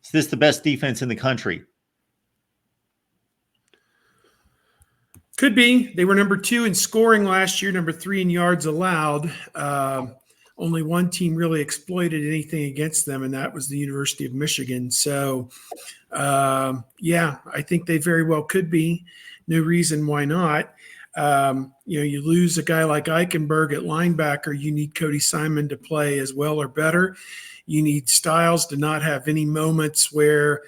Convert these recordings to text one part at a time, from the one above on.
Is this the best defense in the country? Could be. They were number 2 in scoring last year, number 3 in yards allowed. Only one team really exploited anything against them, and that was the University of Michigan. So, yeah, I think they very well could be. No reason why not. You lose a guy like Eichenberg at linebacker, you need Cody Simon to play as well or better. You need Styles to not have any moments where,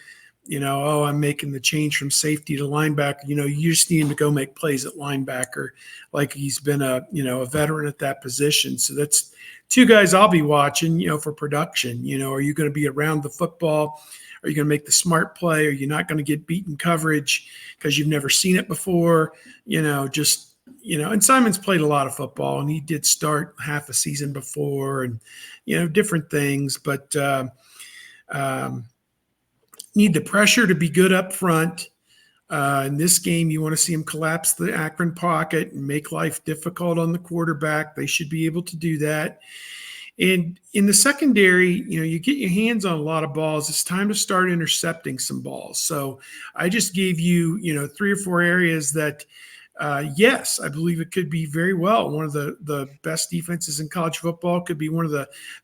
I'm making the change from safety to linebacker. You just need him to go make plays at linebacker like he's been a veteran at that position. So that's two guys I'll be watching, for production. Are you going to be around the football? Are you going to make the smart play? Are you not going to get beaten coverage because you've never seen it before? And Simon's played a lot of football, and he did start half a season before and, different things. But need the pressure to be good up front. In this game, you want to see him collapse the Akron pocket and make life difficult on the quarterback. They should be able to do that. And in the secondary, you get your hands on a lot of balls. It's time to start intercepting some balls. So I just gave you, 3 or 4 areas that, yes, I believe it could be very well one of the best defenses in college football. Could be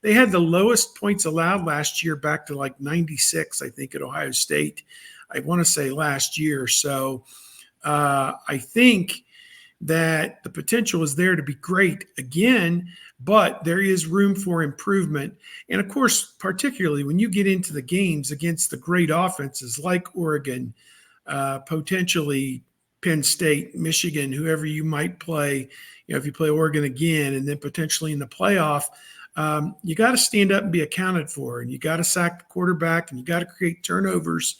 they had the lowest points allowed last year, back to like 96, I think, at Ohio State. I want to say last year. So I think that the potential is there to be great again, but there is room for improvement. And of course, particularly when you get into the games against the great offenses like Oregon, potentially Penn State, Michigan, whoever you might play, if you play Oregon again, and then potentially in the playoff, you got to stand up and be accounted for, and you got to sack the quarterback, and you got to create turnovers,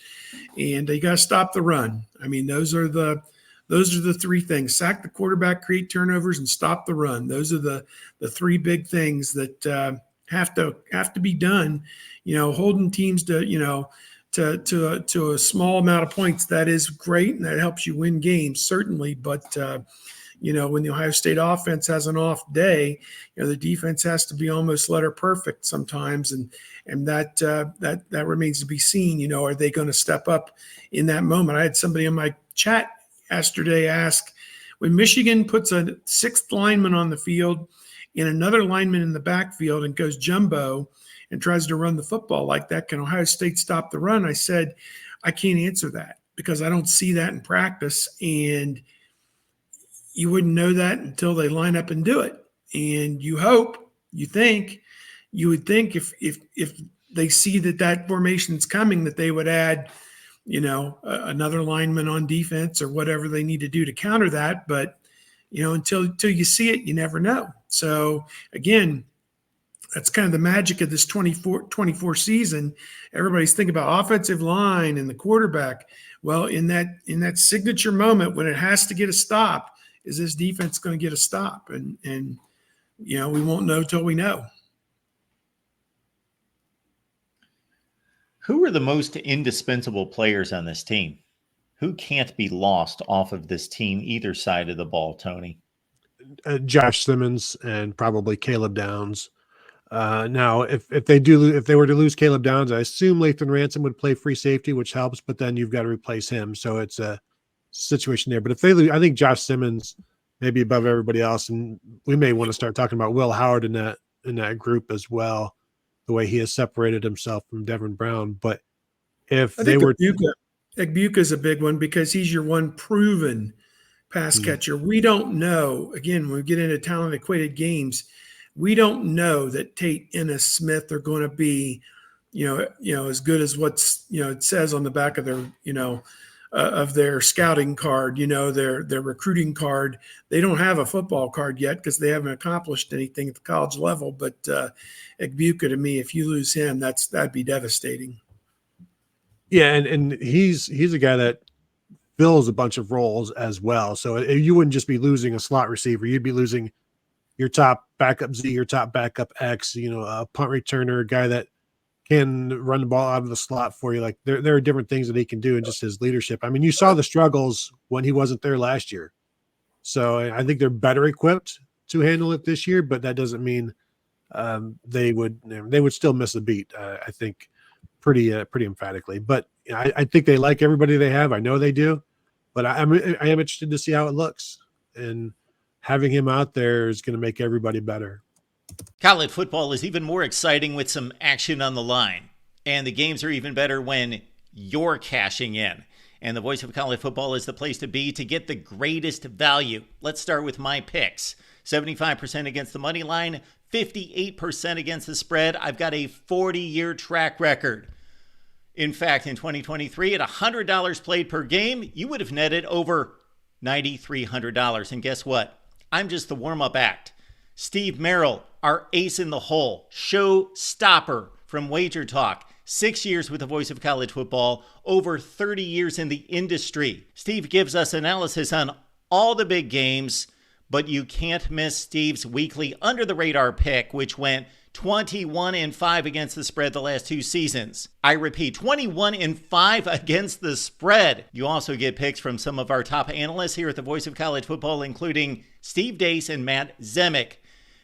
and you got to stop the run. I mean, those are the 3 things: sack the quarterback, create turnovers, and stop the run. Those are the 3 big things that have to be done. Holding teams to to a small amount of points, that is great, and that helps you win games, certainly. But when the Ohio State offense has an off day, the defense has to be almost letter perfect sometimes, and that remains to be seen. Are they going to step up in that moment? I had somebody in my chat yesterday ask, when Michigan puts a 6th lineman on the field and another lineman in the backfield and goes jumbo and tries to run the football like that, can Ohio State stop the run? I said, I can't answer that because I don't see that in practice, and you wouldn't know that until they line up and do it. And you would think if they see that formation is coming, that they would add, another lineman on defense or whatever they need to do to counter that. But, until you see it, you never know. So again, that's kind of the magic of this 24 season. Everybody's thinking about offensive line and the quarterback. Well, in that signature moment when it has to get a stop, is this defense going to get a stop? And we won't know till we know. Who are the most indispensable players on this team? Who can't be lost off of this team, either side of the ball, Tony? Josh Simmons and probably Caleb Downs. Now, if they were to lose Caleb Downs, I assume Lathan Ransom would play free safety, which helps, but then you've got to replace him. So it's a situation there. But if they lose, I think Josh Simmons may be above everybody else, and we may want to start talking about Will Howard in that group as well, the way he has separated himself from Devin Brown. But if they were Egbuka is a big one because he's your one proven pass catcher. We don't know, again, when we get into talent equated games, we don't know that Tate, Ennis, Smith are going to be, as good as what's, it says on the back of their, of their scouting card, their recruiting card. They don't have a football card yet because they haven't accomplished anything at the college level. But Egbuka, to me, if you lose him, that'd be devastating. Yeah, and he's a guy that fills a bunch of roles as well. So you wouldn't just be losing a slot receiver; you'd be losing your top backup Z, your top backup X. A punt returner, a guy that can run the ball out of the slot for you. Like there are different things that he can do, and just his leadership. I mean, you saw the struggles when he wasn't there last year. So I think they're better equipped to handle it this year, but that doesn't mean they would still miss a beat. I think pretty emphatically. But I think they like everybody they have. I know they do, but I am interested to see how it looks, and having him out there is going to make everybody better. College football is even more exciting with some action on the line, and the games are even better when you're cashing in. And the Voice of College Football is the place to be to get the greatest value. Let's start with my picks. 75% against the money line, 58% against the spread. I've got a 40-year track record. In fact, in 2023, at $100 played per game, you would have netted over $9,300. And guess what? I'm just the warm-up act. Steve Merrill, our ace in the hole, show stopper from Wager Talk. 6 years with the Voice of College Football, over 30 years in the industry. Steve gives us analysis on all the big games, but you can't miss Steve's weekly under-the-radar pick, which went 21-5 against the spread the last 2 seasons. I repeat, 21-5 against the spread. You also get picks from some of our top analysts here at the Voice of College Football, including Steve Dace and Matt Zemek.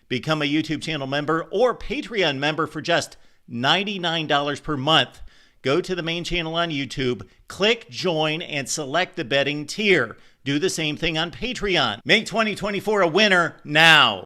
Become a YouTube channel member or Patreon member for just $99 per month. Go to the main channel on YouTube, click join, and select the betting tier. Do the same thing on Patreon. Make 2024 a winner now.